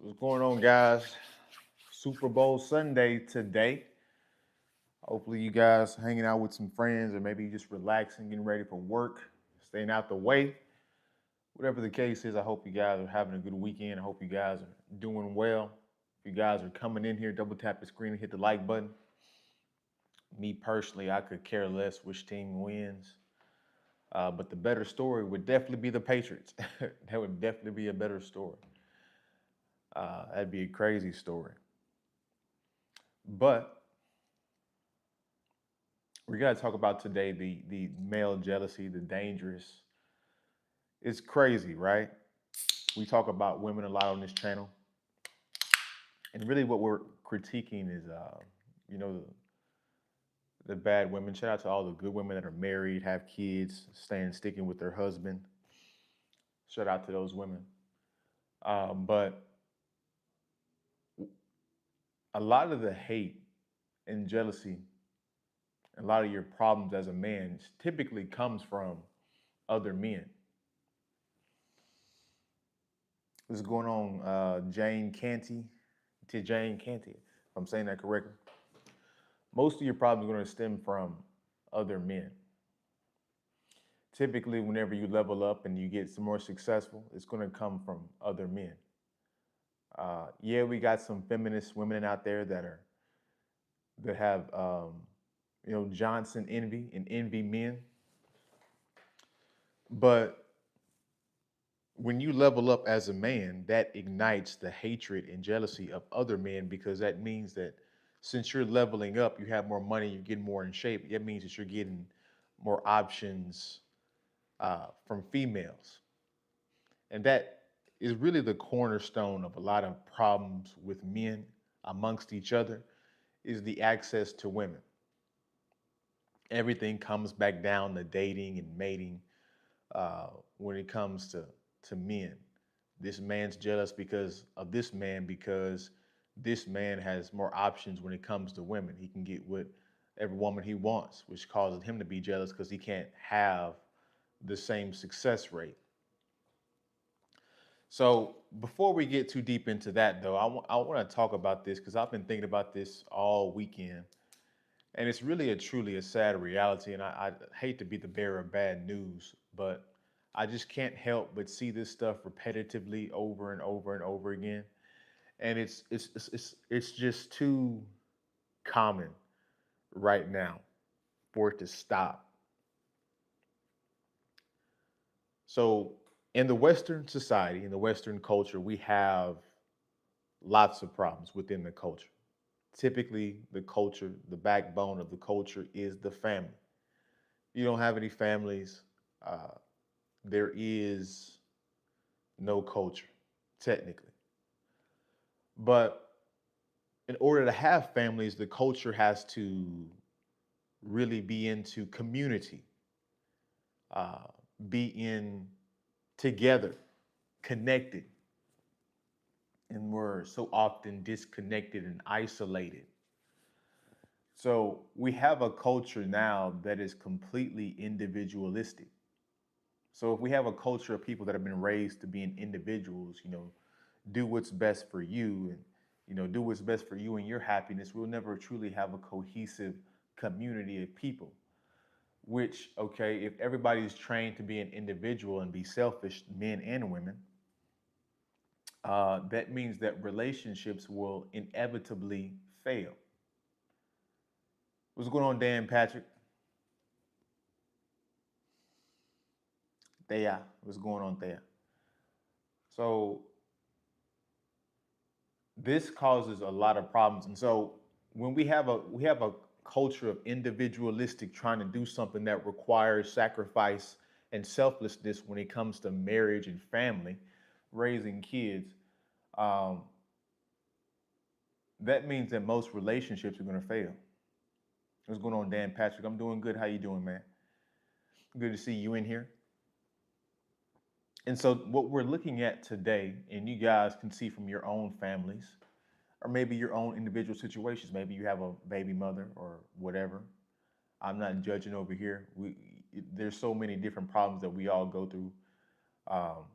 What's going on, guys? Super Bowl Sunday today. Hopefully, you guys hanging out with some friends, or maybe just relaxing, getting ready for work, staying out the way. Whatever the case is, I hope you guys are having a good weekend. I hope you guys are doing well. If you guys are coming in here, double tap the screen and hit the like button. Me personally, I could care less which team wins. But the better story would definitely be the Patriots. That would definitely be a better story. That'd be a crazy story. But we got to talk about today the male jealousy, the dangerous. It's crazy, right? We talk about women a lot on this channel, and really what we're critiquing is, you know, the bad women. Shout out to all the good women that are married, have kids, sticking with their husband. Shout out to those women. But a lot of the hate and jealousy, a lot of your problems as a man typically comes from other men. What's going on, Jane Canty? To Jane Canty, if I'm saying that correctly. Most of your problems are going to stem from other men. Typically, whenever you level up and you get some more successful, it's going to come from other men. Yeah, we got some feminist women out there that have Johnson envy and envy men, but when you level up as a man, that ignites the hatred and jealousy of other men because that means that since you're leveling up, you have more money, you're getting more in shape. That means that you're getting more options from females. And that is really the cornerstone of a lot of problems with men amongst each other is the access to women. Everything comes back down to dating and mating when it comes to men. This man's jealous because of this man because this man has more options when it comes to women. He can get with every woman he wants, which causes him to be jealous because he can't have the same success rate. So before we get too deep into that, though, I want to talk about this because I've been thinking about this all weekend, and it's really a truly a sad reality. And I hate to be the bearer of bad news, but I just can't help but see this stuff repetitively over and over and over again, and it's just too common right now for it to stop. So in the Western society, in the Western culture, we have lots of problems within the culture. Typically, the culture, the backbone of the culture is the family. You don't have any families, uh, there is no culture, technically. But in order to have families, the culture has to really be into community, uh, be in together, connected. And we're so often disconnected and isolated. So we have a culture now that is completely individualistic. So if we have a culture of people that have been raised to being individuals, do what's best for you and do what's best for you and your happiness, we'll never truly have a cohesive community of people. Which, okay, if everybody's trained to be an individual and be selfish, men and women, that means that relationships will inevitably fail. What's going on, Dan Patrick? Thea, what's going on there? So this causes a lot of problems, and so when we have a culture of individualistic trying to do something that requires sacrifice and selflessness when it comes to marriage and family, raising kids, um, that means that most relationships are going to fail. What's going on, Dan Patrick? I'm doing good. How you doing, man? Good to see you in here. And so, what we're looking at today, and you guys can see from your own families, or maybe your own individual situations. Maybe you have a baby mother or whatever. I'm not judging over here. There's so many different problems that we all go through. Um,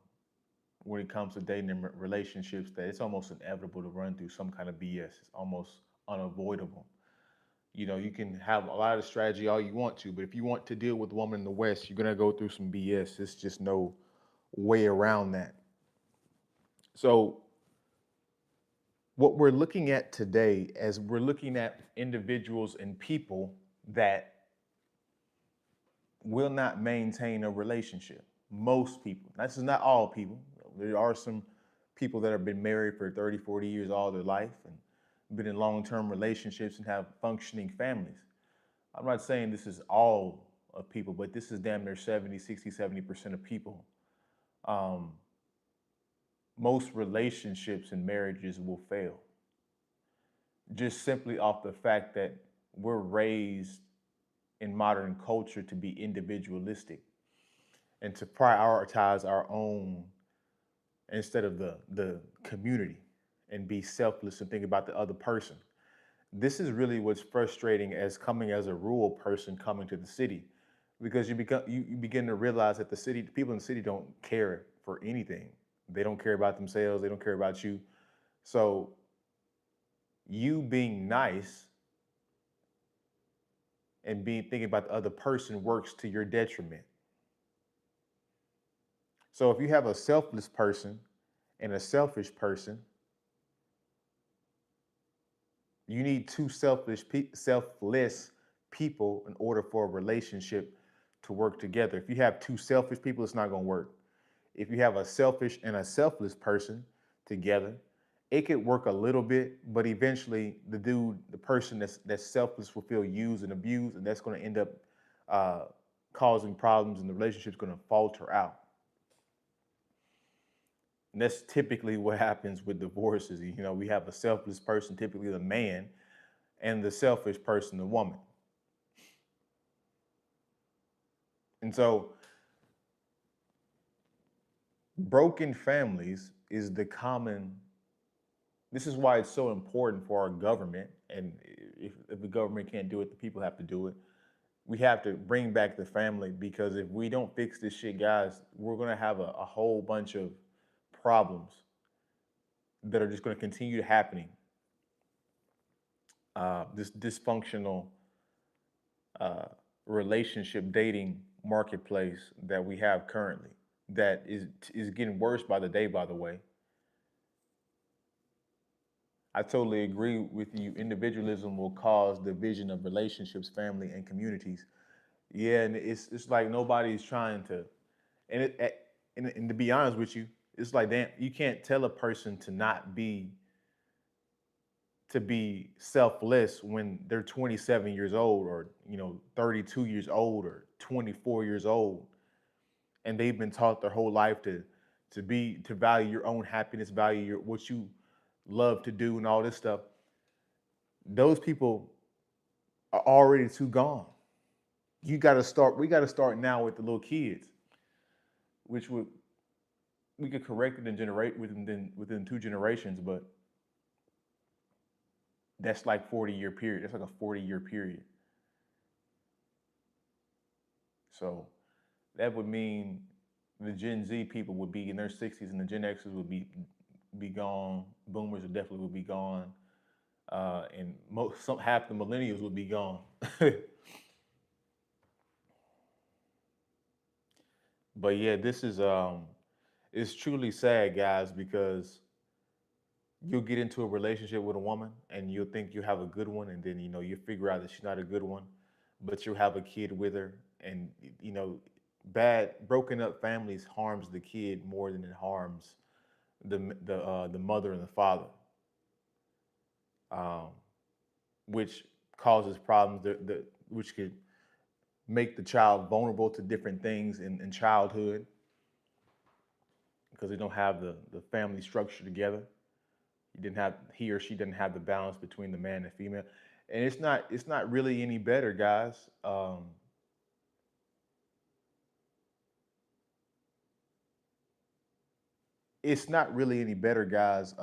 when it comes to dating and relationships that it's almost inevitable to run through some kind of BS. It's almost unavoidable. You know, you can have a lot of strategy all you want to, but if you want to deal with a woman in the West, you're gonna go through some BS. It's just no way around that. So what we're looking at today, as we're looking at individuals and people that will not maintain a relationship. Most people. This is not all people. There are some people that have been married for 30, 40 years all their life and been in long-term relationships and have functioning families. I'm not saying this is all of people, but this is damn near 70, 60, 70% of people. Um, Most relationships and marriages will fail just simply off the fact that we're raised in modern culture to be individualistic and to prioritize our own instead of the community and be selfless and think about the other person. This is really what's frustrating as coming as a rural person coming to the city because you begin to realize that the people in the city don't care for anything. They don't care about themselves, they don't care about you. So you being nice and being thinking about the other person works to your detriment. So if you have a selfless person and a selfish person, you need two selfless people in order for a relationship to work together. If you have two selfish people, it's not going to work. If you have a selfish and a selfless person together, it could work a little bit, but eventually the person that's selfless will feel used and abused, and that's going to end up uh, causing problems, and the relationship's going to falter out. And that's typically what happens with divorces. You know, we have a selfless person, typically the man, and the selfish person, the woman. And so, broken families is the common. This is why it's so important for our government. And if the government can't do it, the people have to do it. We have to bring back the family because if we don't fix this shit, guys, we're going to have a whole bunch of problems that are just going to continue happening. This dysfunctional uh, relationship dating marketplace that we have currently that is getting worse by the day, by the way. I totally agree with you. Individualism will cause division of relationships, family, and communities. Yeah, and it's like nobody's trying to, and and to be honest with you, it's like damn, you can't tell a person to not be selfless when they're 27 years old or 32 years old or 24 years old and they've been taught their whole life to value your own happiness, value what you love to do and all this stuff. Those people are already too gone. You got to start. We got to start now with the little kids, which would we could correct it and generate within 2 generations, but that's like 40-year period. That's like a 40-year period. So that would mean the Gen Z people would be in their 60s and the Gen Xers would be gone. Boomers would definitely would be gone, and half the millennials would be gone. But yeah, this is it's truly sad, guys, because you'll get into a relationship with a woman and you'll think you have a good one, and then you figure out that she's not a good one, but you'll have a kid with her, and you know, bad broken up families harms the kid more than it harms the mother and the father, um, which causes problems which could make the child vulnerable to different things in childhood because they don't have the family structure together. He or she didn't have the balance between the man and female, and it's not really any better, guys. It's not really any better, guys.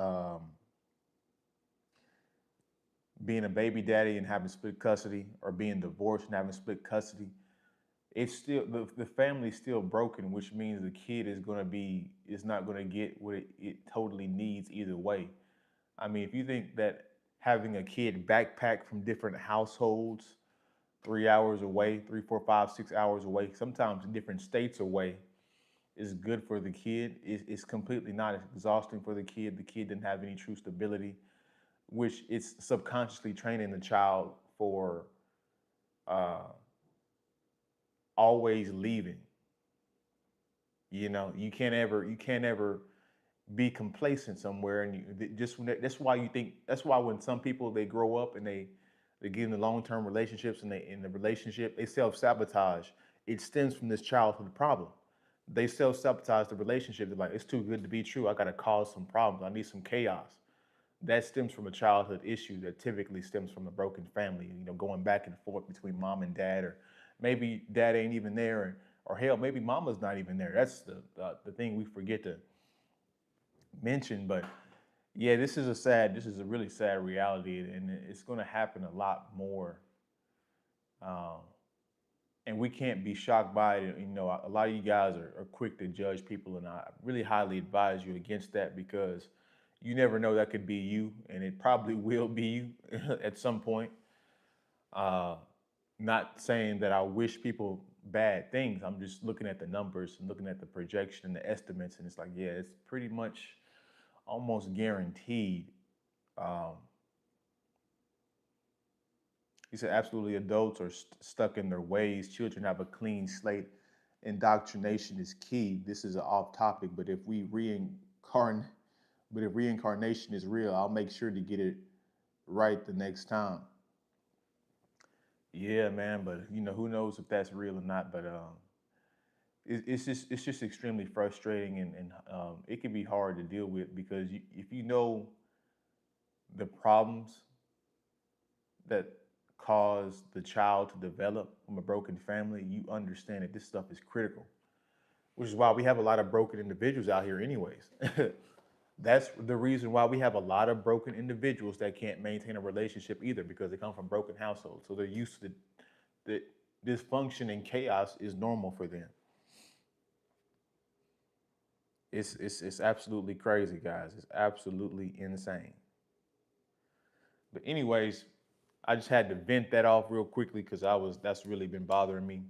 Being a baby daddy and having split custody, or being divorced and having split custody. it's still the family's still broken, which means the kid is not gonna get what it totally needs either way. I mean, if you think that having a kid backpack from different households, 3 hours away, 3, 4, 5, 6 hours away, sometimes different states away, is good for the kid. It's completely not exhausting for the kid. The kid didn't have any true stability, which it's subconsciously training the child for uh, always leaving. You can't ever be complacent somewhere, and that's why you think that's why when some people they grow up and they get into long term relationships and they in the relationship they self sabotage. It stems from this childhood problem. They self sabotage the relationship. They're like, it's too good to be true. I got to cause some problems. I need some chaos. That stems from a childhood issue that typically stems from a broken family. Going back and forth between mom and dad, or maybe dad ain't even there, or hell, maybe mama's not even there. That's the thing we forget to mention. But yeah, this is a really sad reality, and it's going to happen a lot more. Um, and we can't be shocked by it. A lot of you guys are quick to judge people, and I really highly advise you against that because you never know that could be you, and it probably will be you at some point. Uh, Not saying that I wish people bad things. I'm just looking at the numbers and looking at the projection and the estimates, and it's like, yeah, it's pretty much almost guaranteed. Um, he said, absolutely, adults are stuck in their ways. Children have a clean slate. Indoctrination is key. This is an off topic, but if reincarnation is real, I'll make sure to get it right the next time. Yeah, man, but who knows if that's real or not? But it's just extremely frustrating, and it can be hard to deal with because if you know the problems that cause the child to develop from a broken family, you understand that this stuff is critical, which is why we have a lot of broken individuals out here, anyways. That's the reason why we have a lot of broken individuals that can't maintain a relationship either because they come from broken households. So they're used to the dysfunction and chaos is normal for them. It's absolutely crazy, guys. It's absolutely insane. But anyways, I just had to vent that off real quickly because I was that's really been bothering me.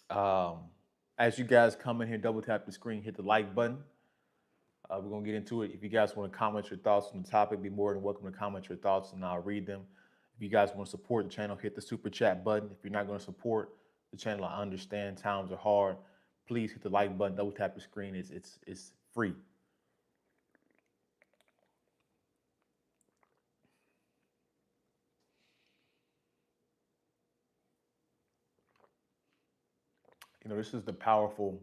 Um, as you guys come in here, double tap the screen, hit the like button. We're gonna get into it. If you guys want to comment your thoughts on the topic, be more than welcome to comment your thoughts, and I'll read them. If you guys want to support the channel, hit the super chat button. If you're not going to support the channel, I understand times are hard. Please hit the like button, double tap the screen. It's free. This is the powerful.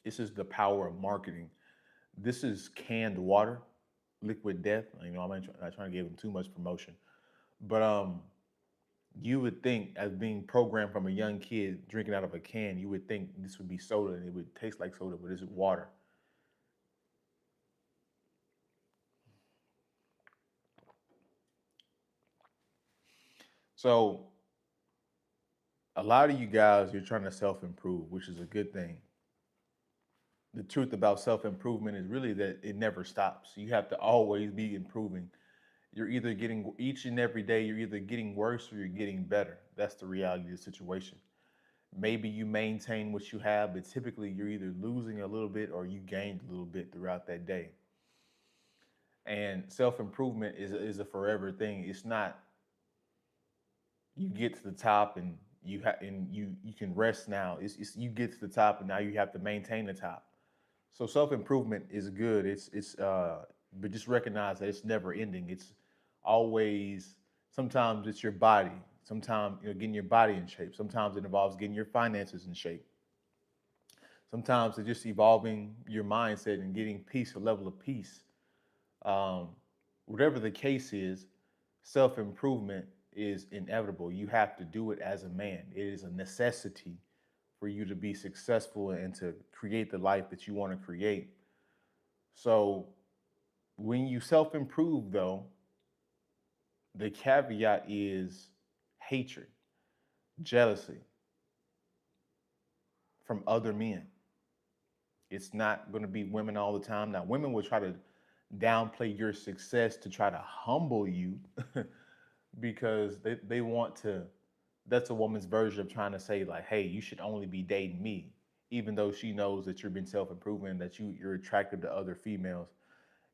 This is the power of marketing. This is canned water, liquid death. I'm not trying to give them too much promotion, but you would think, as being programmed from a young kid drinking out of a can, you would think this would be soda and it would taste like soda, but it's water. So a lot of you guys, you're trying to self improve, which is a good thing. The truth about self improvement is really that it never stops. You have to always be improving. You're either getting each and every day, you're either getting worse or you're getting better. That's the reality of the situation. Maybe you maintain what you have, but typically you're either losing a little bit or you gained a little bit throughout that day. And self improvement is a forever thing. It's not you get to the top and you can rest now. It's you get to the top and now you have to maintain the top. So self improvement is good. But just recognize that it's never ending. It's always sometimes it's your body. Sometimes getting your body in shape. Sometimes it involves getting your finances in shape. Sometimes it's just evolving your mindset and getting peace, a level of peace. Um, Whatever the case is, self improvement is inevitable. You have to do it as a man. It is a necessity for you to be successful and to create the life that you want to create. So when you self improve, though, the caveat is hatred. jealousy from other men. It's not going to be women all the time. Now, women will try to downplay your success to try to humble you because they want to. That's a woman's version of trying to say, like, hey, you should only be dating me, even though she knows that you've been self improving, that you're attracted to other females.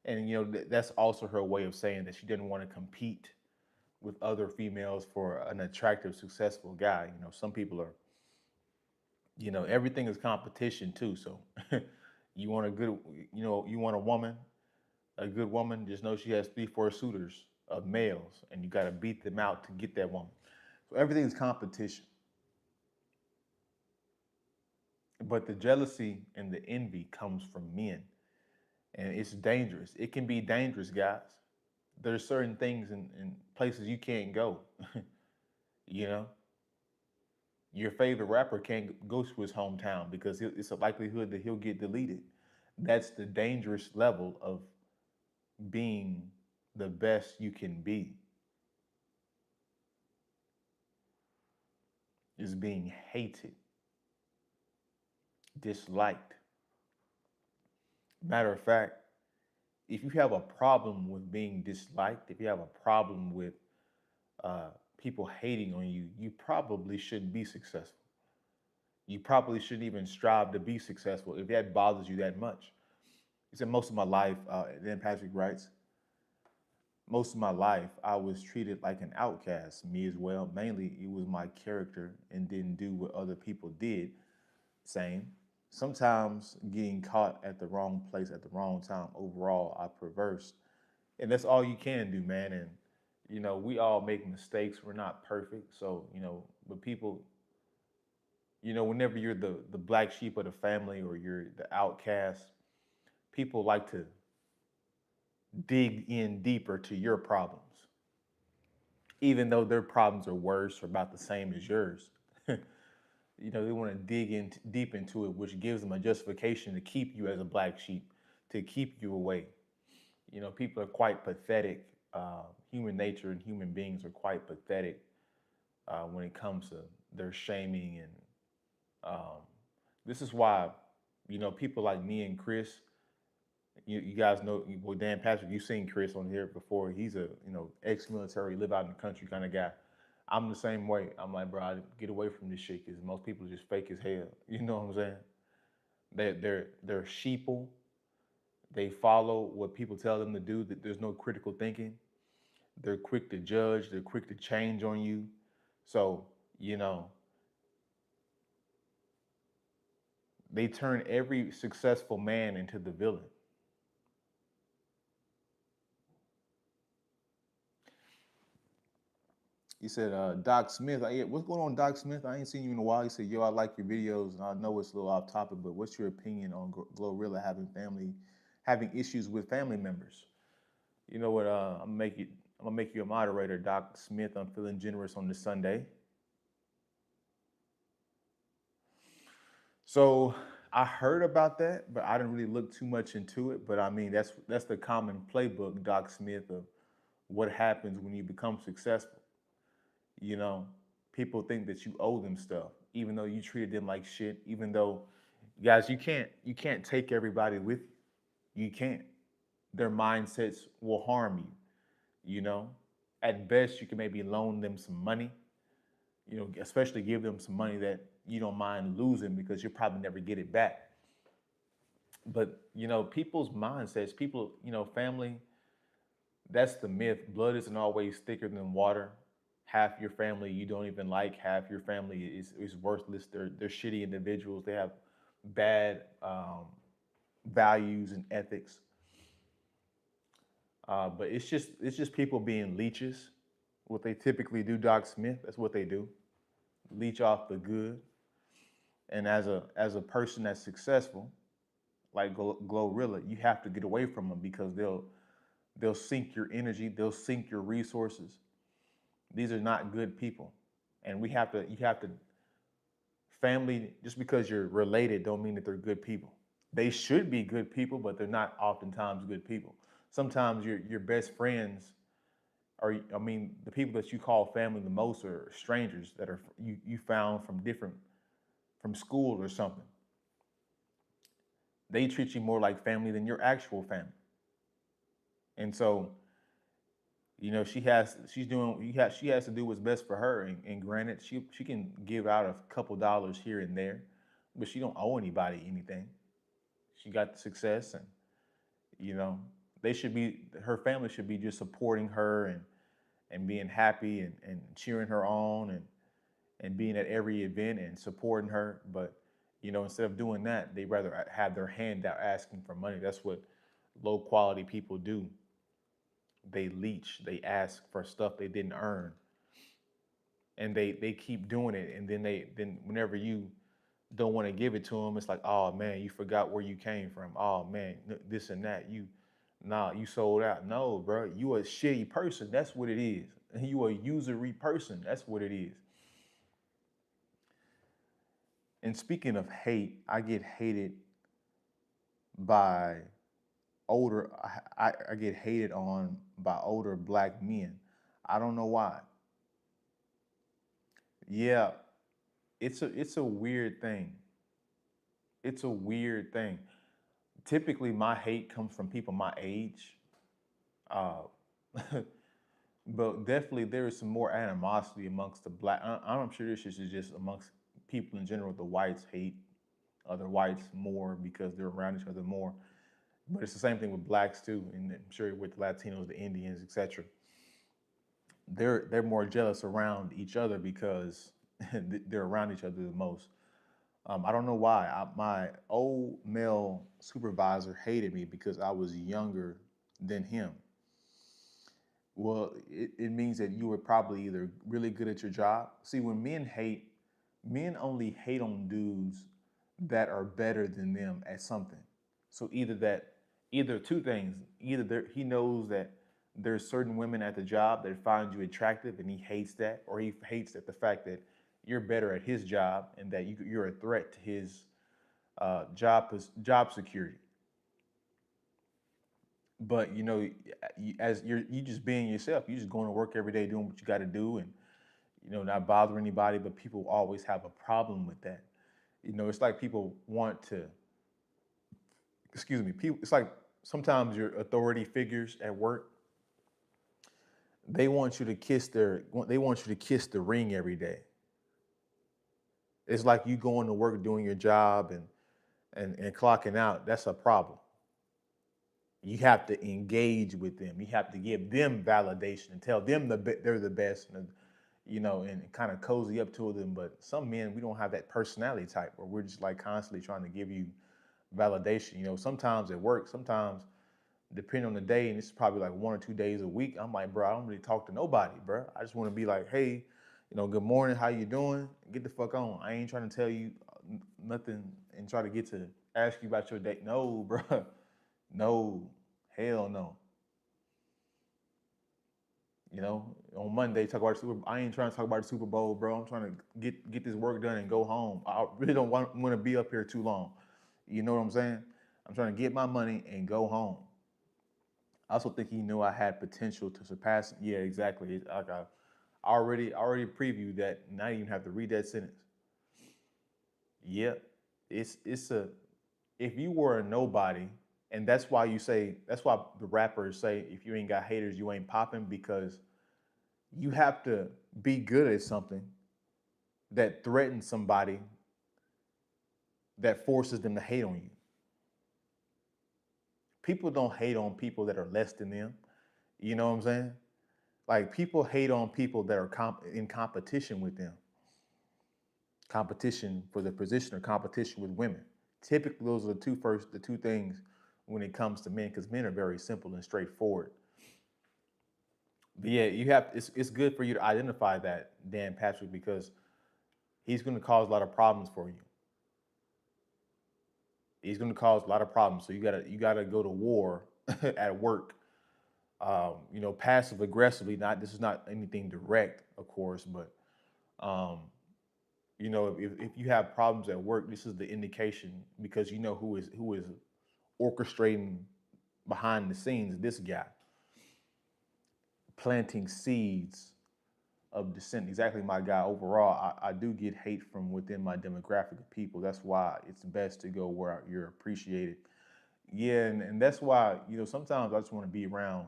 And, that's also her way of saying that she didn't want to compete with other females for an attractive, successful guy. Some people are, everything is competition too. So you want a good, you want a good woman, just know she has 3, 4 suitors of males, and you got to beat them out to get that woman. So everything is competition. But the jealousy and the envy comes from men, and it's dangerous. It can be dangerous, guys. There's certain things in places you can't go. you know, your favorite rapper can't go to his hometown because it's a likelihood that he'll get deleted. That's the dangerous level of being the best you can be, is being hated, disliked. Matter of fact, if you have a problem with being disliked, if you have a problem with people hating on you, you probably shouldn't be successful. You probably shouldn't even strive to be successful if that bothers you that much. He said, most of my life, then Patrick writes, most of my life, I was treated like an outcast, me as well. Mainly, it was my character and didn't do what other people did. Same. Sometimes getting caught at the wrong place at the wrong time. Overall, I perverse. And that's all you can do, man. And, we all make mistakes. We're not perfect. So, but people, whenever you're the black sheep of the family or you're the outcast, people like to dig in deeper to your problems, even though their problems are worse or about the same as yours. They want to dig in deep into it, which gives them a justification to keep you as a black sheep, to keep you away. People are quite pathetic. Human nature and human beings are quite pathetic when it comes to their shaming. And um, this is why, people like me and Chris, you guys know, well, Dan Patrick, you've seen Chris on here before. He's a, ex-military, live out in the country kind of guy. I'm the same way. I'm like, bro, I get away from this shit because most people are just fake as hell. You know what I'm saying? They're sheeple. They follow what people tell them to do. That there's no critical thinking. They're quick to judge. They're quick to change on you. So they turn every successful man into the villain. He said, Doc Smith, what's going on, Doc Smith? I ain't seen you in a while. He said, yo, I like your videos, and I know it's a little off topic, but what's your opinion on Glorilla having issues with family members? You know what? I'm gonna make you a moderator, Doc Smith. I'm feeling generous on this Sunday. So I heard about that, but I didn't really look too much into it. But I mean, that's the common playbook, Doc Smith, of what happens when you become successful. You know, people think that you owe them stuff, even though you treated them like shit. Even though, guys, you can't take everybody with you. You can't. Their mindsets will harm you. You know, at best, you can maybe loan them some money. Especially give them some money that you don't mind losing because you'll probably never get it back. But people's mindsets, people, family. That's the myth. Blood isn't always thicker than water. Half your family you don't even like. Half your family is worthless. They're shitty individuals. They have bad values and ethics. But it's just people being leeches. What they typically do, Doc Smith. That's what they do. Leech off the good. And as a person that's successful, like Glorilla, you have to get away from them because they'll sink your energy. They'll sink your resources. These are not good people, and you have to family. Just because you're related, don't mean that they're good people. They should be good people, but they're not oftentimes good people. Sometimes your best friends or I mean, the people that you call family the most are strangers that are you found from different from school or something. They treat you more like family than your actual family. And so, she has to do what's best for her. And granted, she can give out a couple dollars here and there, but she don't owe anybody anything. She got the success, and you know, her family should be just supporting her and being happy and cheering her on and being at every event and supporting her. But instead of doing that, they rather have their hand out asking for money. That's what low quality people do. They leech. They ask for stuff they didn't earn, and they keep doing it. And then whenever you don't want to give it to them, it's like, oh man, you forgot where you came from. Oh man, this and that. You sold out. No, bro, you a shitty person. That's what it is. You a usury person. That's what it is. And speaking of hate, I get hated by I get hated on by older black men. I don't know why. Yeah, it's a weird thing. It's a weird thing. Typically, my hate comes from people my age, uh, but definitely there is some more animosity amongst the black. I'm sure this is just amongst people in general. The whites hate other whites more because they're around each other more. But it's the same thing with blacks too, and I'm sure with Latinos, the Indians, etc. They're more jealous around each other because they're around each other the most. I don't know why. My old male supervisor hated me because I was younger than him. Well, it means that you were probably either really good at your job. See, when men hate, men only hate on dudes that are better than them at something. So either two things. Either he knows that there's certain women at the job that find you attractive and he hates that, or he hates that the fact that you're better at his job and that you're a threat to his job security. But as you just being yourself, you just going to work every day doing what you got to do, and not bother anybody. But people always have a problem with that. It's like people want to. Excuse me. People. It's like sometimes your authority figures at work. They want you to kiss their. They want you to kiss the ring every day. It's like you going to work doing your job and clocking out. That's a problem. You have to engage with them. You have to give them validation and tell them they're the best, and kind of cozy up to them. But some men, we don't have that personality type where we're just like constantly trying to give you validation. Sometimes it works. Sometimes, depending on the day, and it's probably like 1 or 2 days a week, I'm like, bro, I don't really talk to nobody, bro. I just want to be like, hey, good morning, how you doing? Get the fuck on. I ain't trying to tell you nothing and try to get to ask you about your day. No, bro. No, hell no. On Monday, talk about the Super. I ain't trying to talk about the Super Bowl, bro. I'm trying to get this work done and go home. I really don't want to be up here too long. You know what I'm saying? I'm trying to get my money and go home. I also think he knew I had potential to surpass. Yeah, exactly. Like I already previewed that. Now you even have to read that sentence. Yep. It's a if you were a nobody, and that's why the rappers say if you ain't got haters, you ain't popping, because you have to be good at something that threatens somebody that forces them to hate on you. People don't hate on people that are less than them. You know what I'm saying? Like people hate on people that are in competition with them. Competition for the position or competition with women. Typically, those are the two things when it comes to men, because men are very simple and straightforward. But yeah, it's good for you to identify that, Dan Patrick, because he's going to cause a lot of problems for you. He's going to cause a lot of problems. So you gotta go to war at work. Passive aggressively. Not This is not anything direct, of course, but um, if you have problems at work, this is the indication, because you know who is orchestrating behind the scenes. This guy. planting seeds of dissent. Exactly, my guy. Overall, I do get hate from within my demographic of people. That's why it's best to go where you're appreciated. Yeah, and that's why, sometimes I just want to be around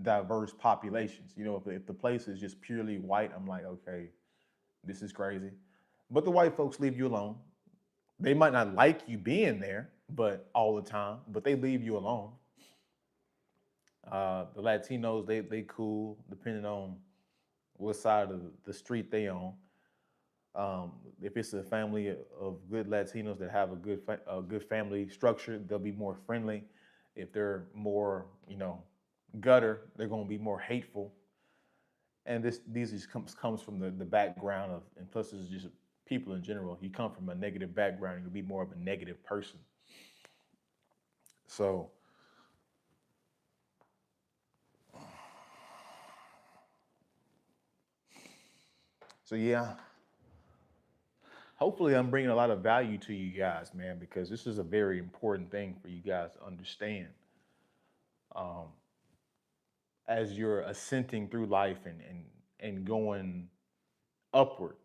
diverse populations. If the place is just purely white, I'm like, okay, this is crazy. But the white folks leave you alone. They might not like you being there, but all the time, but they leave you alone. The Latinos, they cool depending on what side of the street they on. If it's a family of good Latinos that have a good family structure, they'll be more friendly. If they're more, gutter, they're going to be more hateful. And these just comes from the background of, and plus it's just people in general. You come from a negative background, you'll be more of a negative person. So yeah, hopefully I'm bringing a lot of value to you guys, man, because this is a very important thing for you guys to understand. Um, as you're ascending through life and going upward,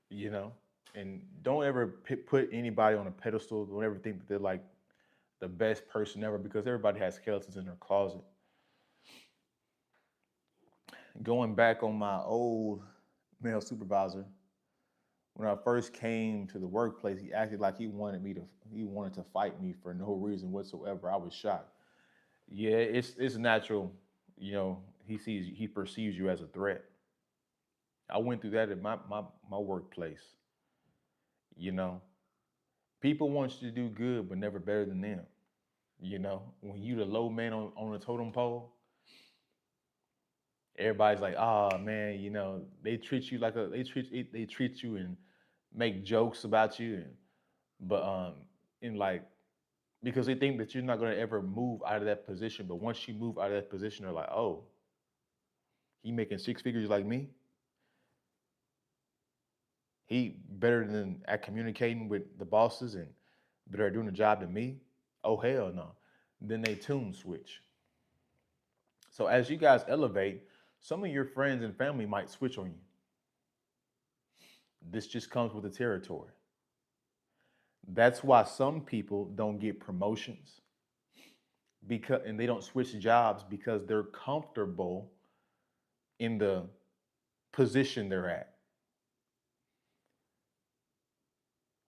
you know, and don't ever put anybody on a pedestal. Don't ever think that they're like the best person ever, because everybody has skeletons in their closet. Going back on my old male supervisor, when I first came to the workplace, he acted like he wanted to fight me for no reason whatsoever. I was shocked. Yeah, it's natural, he perceives you as a threat. I went through that at my workplace. You know, people want you to do good, but never better than them. When you the low man on the totem pole, everybody's like, oh man, they treat you like they treat you and make jokes about you, and but in like, because they think that you're not gonna ever move out of that position. But once you move out of that position, they're like, oh, he making six figures like me. He better than at communicating with the bosses and better at doing the job than me. Oh hell no. Then they tune switch. So as you guys elevate, some of your friends and family might switch on you. This just comes with the territory. That's why some people don't get promotions, because and they don't switch jobs because they're comfortable in the position they're at.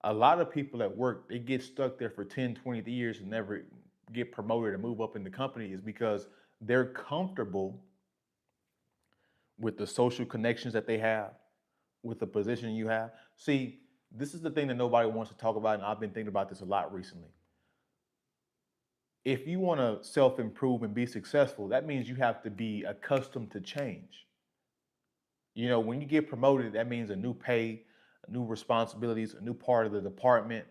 A lot of people at work, they get stuck there for 10, 20 years and never get promoted and move up in the company, is because they're comfortable with the social connections that they have, with the position you have. See, this is the thing that nobody wants to talk about, and I've been thinking about this a lot recently. If you want to self improve and be successful, that means you have to be accustomed to change. When you get promoted, that means a new pay, new responsibilities, a new part of the department,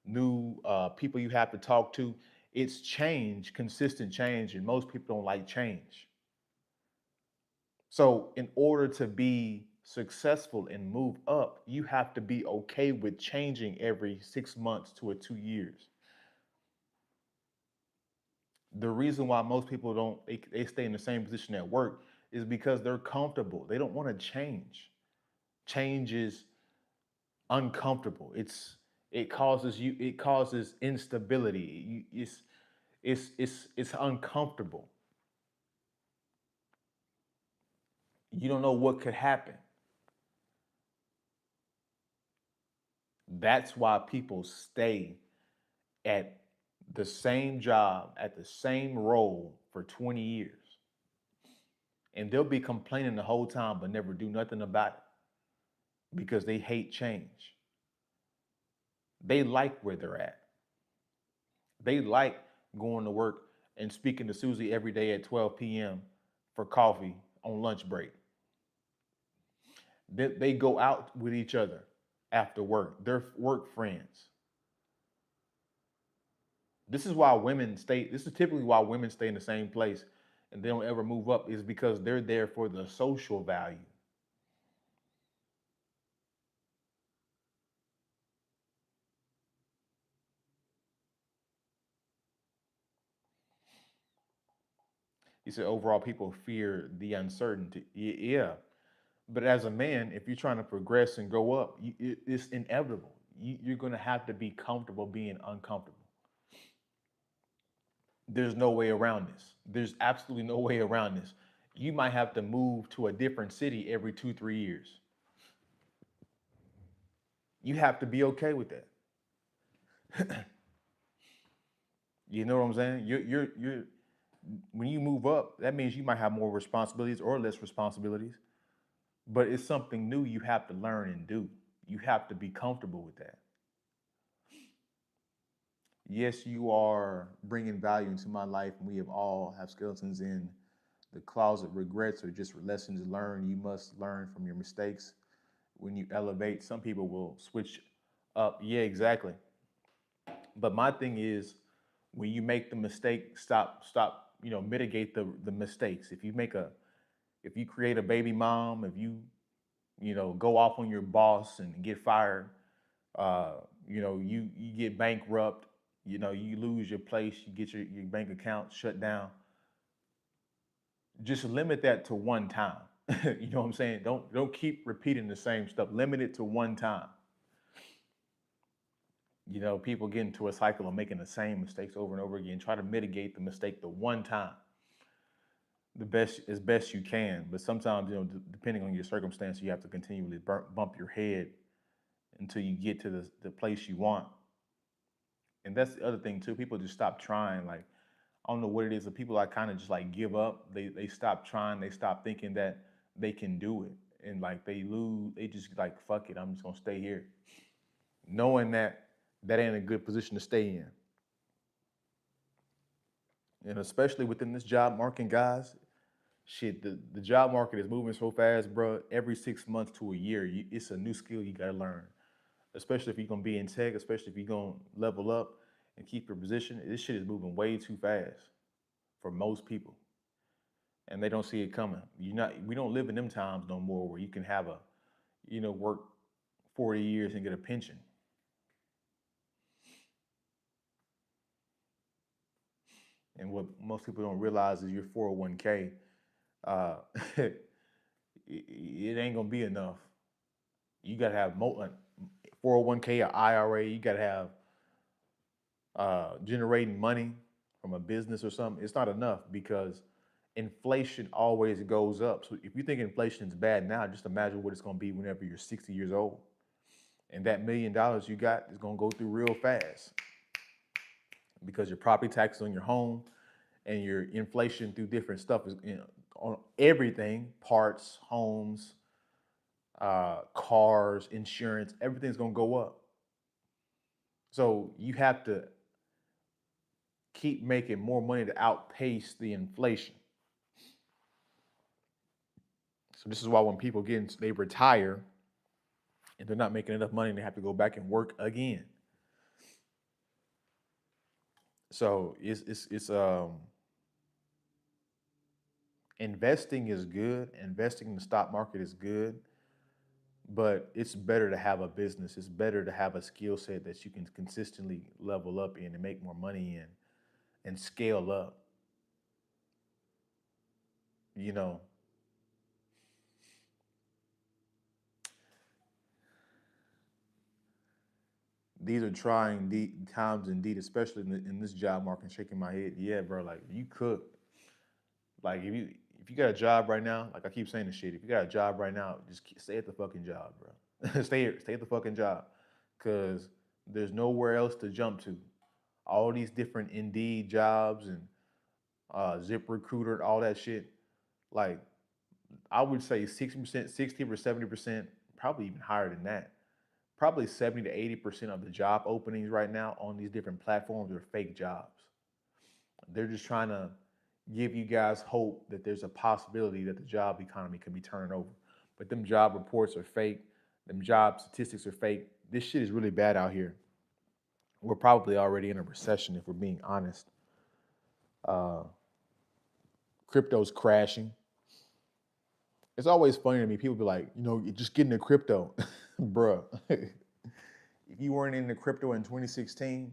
new people you have to talk to. It's change, consistent change, and most people don't like change. So, in order to be successful and move up, you have to be okay with changing every 6 months to 2 years. The reason why most people don't they stay in the same position at work is because they're comfortable. They don't want to change. Change is uncomfortable. It causes instability. It's uncomfortable. You don't know what could happen. That's why people stay at the same job, at the same role for 20 years. And they'll be complaining the whole time but never do nothing about it because they hate change. They like where they're at. They like going to work and speaking to Susie every day at 12 p.m. for coffee on lunch break. They go out with each other after work. They're work friends. This is typically why women stay in the same place and they don't ever move up, is because they're there for the social value. You said overall people fear the uncertainty. Yeah, but as a man, if you're trying to progress and go up, it's inevitable. You're going to have to be comfortable being uncomfortable. There's no way around this. There's absolutely no way around this. You might have to move to a different city every 2, 3 years. You have to be okay with that. You know what I'm saying? You're when you move up, that means you might have more responsibilities or less responsibilities, but it's something new you have to learn and do. You have to be comfortable with that. Yes, you are bringing value into my life, and we have all have skeletons in the closet. Regrets or just lessons learned. You must learn from your mistakes. When you elevate, some people will switch up. Yeah, exactly. But my thing is, when you make the mistake, stop. Mitigate the mistakes. If you create a baby mom, if you go off on your boss and get fired, you get bankrupt, you lose your place, you get your bank account shut down. Just limit that to one time. You know what I'm saying? Don't keep repeating the same stuff. Limit it to one time. People get into a cycle of making the same mistakes over and over again. Try to mitigate the mistake the one time, the best as best you can. But sometimes, depending on your circumstance, you have to continually bump your head until you get to the place you want. And that's the other thing too. People just stop trying. Like, I don't know what it is. The people like kind of just like give up. They stop trying. They stop thinking that they can do it, and like they lose. They just like fuck it. I'm just gonna stay here, knowing that that ain't a good position to stay in. And especially within this job market, guys, shit, the job market is moving so fast, bro. Every 6 months to a year, it's a new skill you gotta learn. Especially if you're gonna be in tech, especially if you're gonna level up and keep your position. This shit is moving way too fast for most people, and they don't see it coming. We don't live in them times no more where you can have work 40 years and get a pension. And what most people don't realize is your 401k, uh, it ain't gonna be enough. You gotta have 401k or IRA. You gotta have generating money from a business or something. It's not enough because inflation always goes up. So if you think inflation is bad now, just imagine what it's gonna be whenever you're 60 years old. And that $1 million you got is gonna go through real fast because your property taxes on your home and your inflation through different stuff is on everything, parts, homes, cars, insurance, everything's gonna go up. So you have to keep making more money to outpace the inflation. So this is why when people they retire and they're not making enough money, they have to go back and work again. So it's investing is good. Investing in the stock market is good, but it's better to have a business. It's better to have a skill set that you can consistently level up in and make more money in and scale up. You know, these are trying times indeed, especially in this job market. Shaking my head, yeah, bro. Like you could, like if you got a job right now, like I keep saying this shit. If you got a job right now, just stay at the fucking job, bro. Stay at the fucking job, cause there's nowhere else to jump to. All these different Indeed jobs and Zip Recruiter, all that shit. Like I would say 60%, 60 or 70%, probably even higher than that. Probably 70 to 80% of the job openings right now on these different platforms are fake jobs. They're just trying to give you guys hope that there's a possibility that the job economy can be turned over. But them job reports are fake. Them job statistics are fake. This shit is really bad out here. We're probably already in a recession if we're being honest. Uh, Crypto's crashing. It's always funny to me. People be like, just get into crypto. Bruh. If you weren't into crypto in 2016,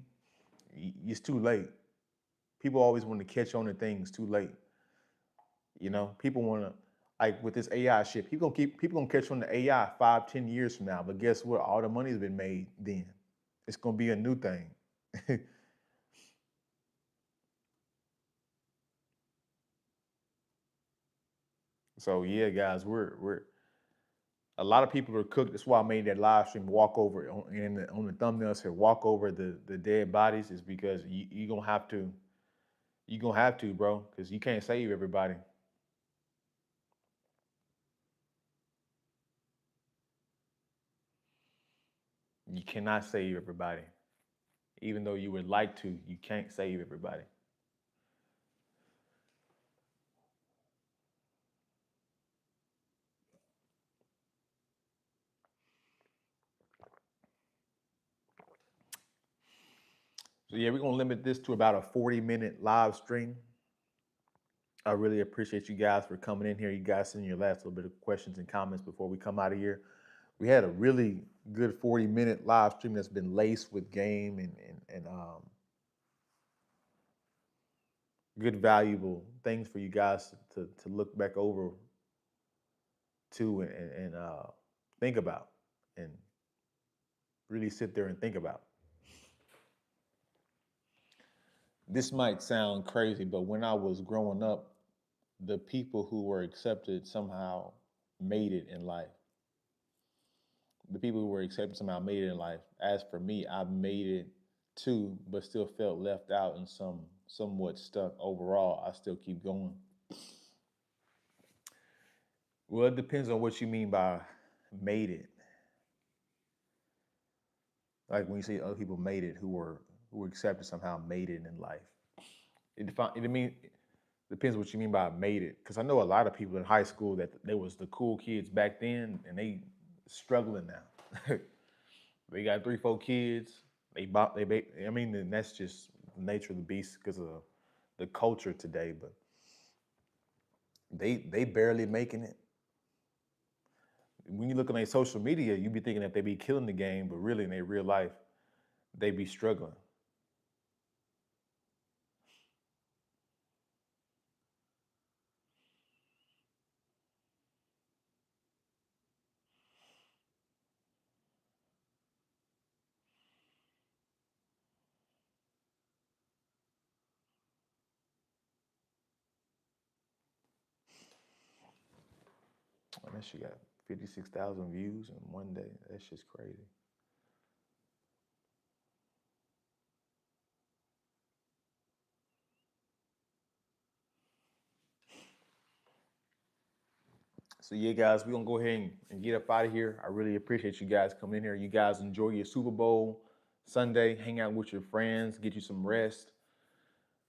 it's too late. People always want to catch on to things too late. People want to, like with this AI shit. People gonna catch on the AI 5, 10 years from now. But guess what? All the money's been made then. It's gonna be a new thing. So yeah, guys, we're a lot of people are cooked. That's why I made that live stream walk over on the thumbnail said walk over the dead bodies is because you gonna have to, bro, because you can't save everybody. You cannot save everybody. Even though you would like to, you can't save everybody. So yeah, we're gonna limit this to about a 40-minute live stream. I really appreciate you guys for coming in here. You guys sending your last little bit of questions and comments before we come out of here. We had a really good 40-minute live stream that's been laced with game and good valuable things for you guys to look back over to and think about and really sit there and think about. This might sound crazy, but when I was growing up, the people who were accepted somehow made it in life. The people who were accepted somehow made it in life. As for me, I made it too, but still felt left out and somewhat stuck. Overall, I still keep going. Well, it depends on what you mean by made it. Like when you say other people made it who were accepted somehow made it in life. It depends what you mean by made it. Because I know a lot of people in high school that there was the cool kids back then, and they struggling now. They got 3, 4 kids. I mean, and that's just the nature of the beast because of the culture today. But they barely making it. When you look at their social media, you be thinking that they be killing the game, but really in their real life, they be struggling. And that shit got 56,000 views in one day. That's just crazy. So yeah, guys, we're gonna go ahead and get up out of here. I really appreciate you guys coming in here. You guys enjoy your Super Bowl Sunday, hang out with your friends, get you some rest,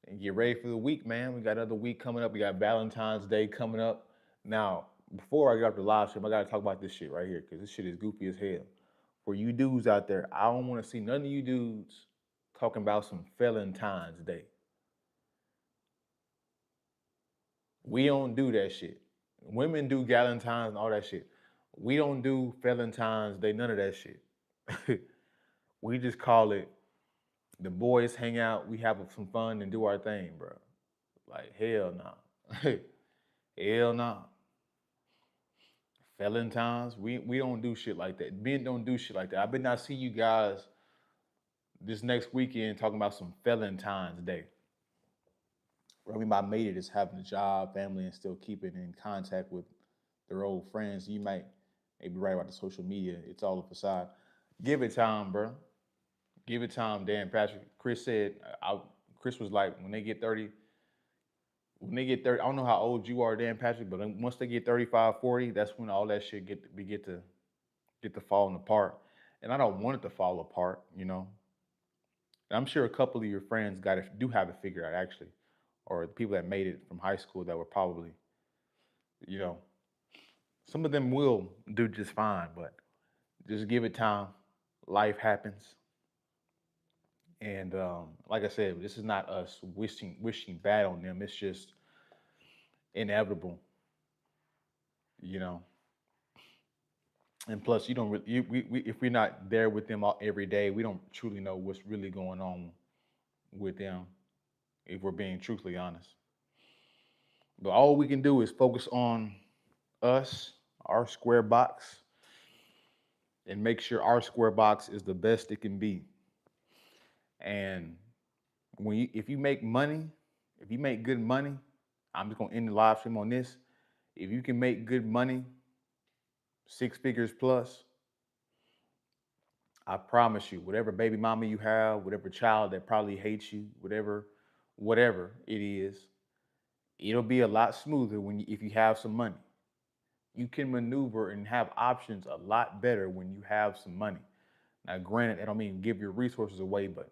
and get ready for the week, man. We got another week coming up. We got Valentine's Day coming up. Now, before I get off the live stream, I gotta talk about this shit right here, because this shit is goofy as hell. For you dudes out there, I don't wanna see none of you dudes talking about some Valentine's Day. We don't do that shit. Women do Galentine's and all that shit. We don't do Valentine's Day, none of that shit. We just call it the boys hang out, we have some fun and do our thing, bro. Like hell no. Hell no. Valentine's, we don't do shit like that. Men don't do shit like that. I bet not see you guys this next weekend talking about some Valentine's Day. What I mean by made it is having a job, family, and still keeping in contact with their old friends. You might maybe right about the social media. It's all a facade. Give it time, bro. Give it time, Dan Patrick. Chris said, Chris was like, when they get 30, I don't know how old you are, Dan Patrick, but once they get 35, 40, that's when all that shit get to falling apart. And I don't want it to fall apart, you know. And I'm sure a couple of your friends do have it figured out actually, or the people that made it from high school that were probably, you know, some of them will do just fine, but just give it time. Life happens, and like I said, this is not us wishing bad on them. It's just inevitable, you know. And plus, you don't really, if we're not there with them every day, we don't truly know what's really going on with them. If we're being truthfully honest, But all we can do is focus on us, our square box, and make sure our square box is the best it can be. And if you make money, if you make good money, I'm just gonna end the live stream on this. If you can make good money, 6 figures plus, I promise you, whatever baby mama you have, whatever child that probably hates you, whatever it is, it'll be a lot smoother if you have some money. You can maneuver and have options a lot better when you have some money. Now, granted, I don't mean give your resources away, but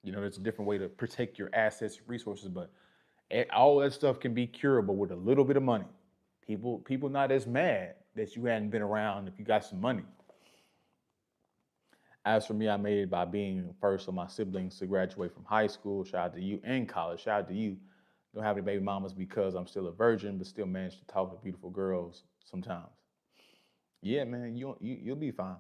there's a different way to protect your assets, resources. But all that stuff can be curable with a little bit of money. People not as mad that you hadn't been around if you got some money. As for me, I made it by being first of my siblings to graduate from high school. Shout out to you, and college. Shout out to you. Don't have any baby mamas because I'm still a virgin, but still manage to talk to beautiful girls sometimes. Yeah, man, you'll be fine.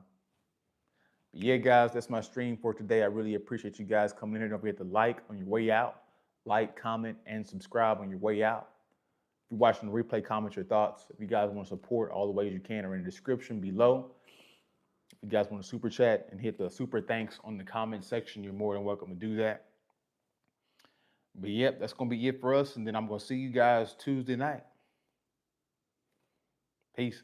But yeah, guys, that's my stream for today. I really appreciate you guys coming in here. Don't forget to like on your way out, like, comment, and subscribe on your way out. If you're watching the replay, comment your thoughts. If you guys want to support, all the ways you can are in the description below. If you guys want to super chat and hit the super thanks on the comment section, you're more than welcome to do that. But yep, that's going to be it for us. And then I'm going to see you guys Tuesday night. Peace.